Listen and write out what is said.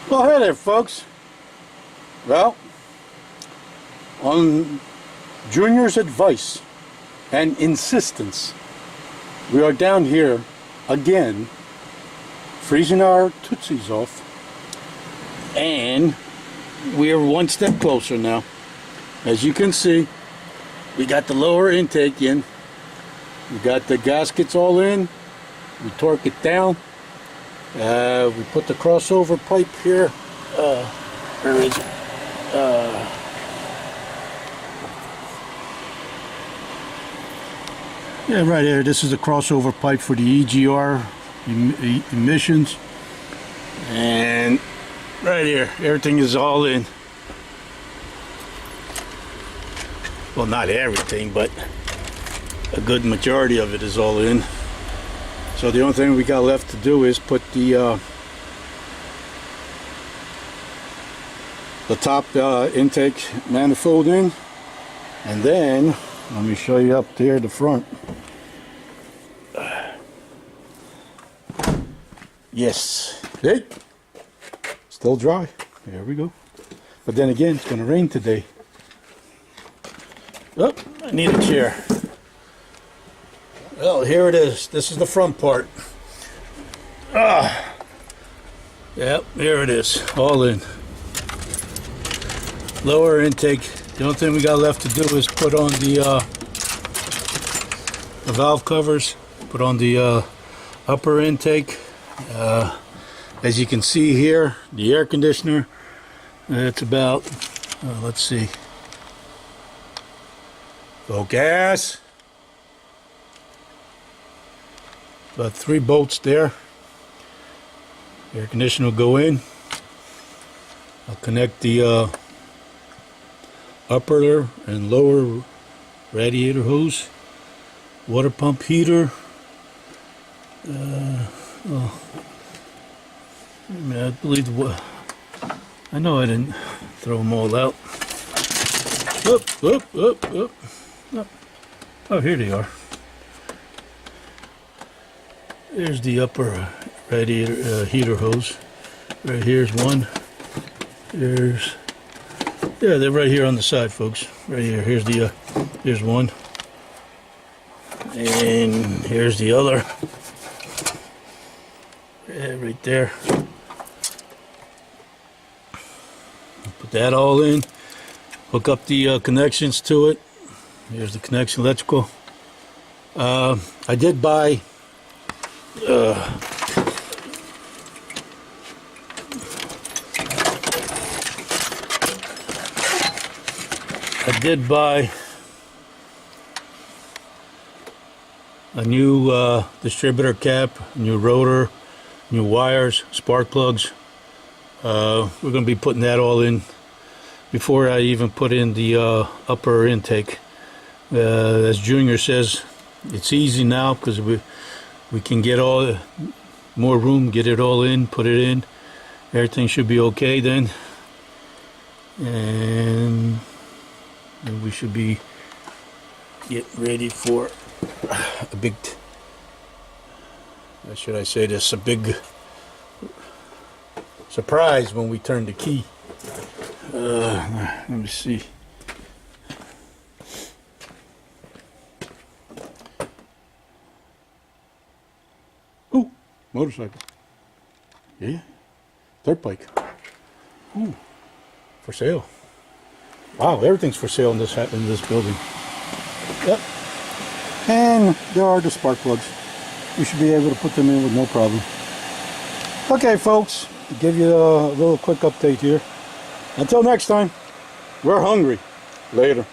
Well, hey there, folks. Well, on Junior's advice and insistence, we are down here again, freezing our tootsies off, and we are one step closer now. As you can see, we got the lower intake in, we got the gaskets all in, we torque it down. We put the crossover pipe here. Where is it? Yeah, right here. This is the crossover pipe for the EGR emissions. And right here, everything is all in. Well, not everything, but a good majority of it is all in. So the only thing we got left to do is put the top intake manifold in, and then let me show you up there the front. Yes, hey, still dry. There we go. But then again, it's going to rain today. Oh, I need a chair. Well, here it is. This is the front part. Yep, here it is. All in. Lower intake. The only thing we got left to do is put on the valve covers. Put on the upper intake. As you can see here, the air conditioner. It's about, let's see. Focus. About 3 bolts there. Air conditioner will go in. I'll connect the upper and lower radiator hose, water pump heater. I believe I know I didn't throw them all out. Up. Oh, here they are. There's the upper radiator heater hose. Right here's one. Yeah, they're right here on the side, folks. Right here. Here's one. And here's the other. Yeah, right there. Put that all in. Hook up the connections to it. Here's the connection, electrical. I did buy a new distributor cap, new rotor, new wires, spark plugs. We're going to be putting that all in before I even put in the upper intake. As Junior says, it's easy now because we can get all more room, get it all in, put it in. Everything should be okay then, and we should be getting ready for a big, how should I say this, a big surprise when we turn the key. Let me see. Oh, motorcycle. Yeah, dirt bike. Ooh, for sale. Wow, everything's for sale in this building. Yep. And there are the spark plugs. We should be able to put them in with no problem. Okay, folks, to give you a little quick update here. Until next time, we're hungry. Later.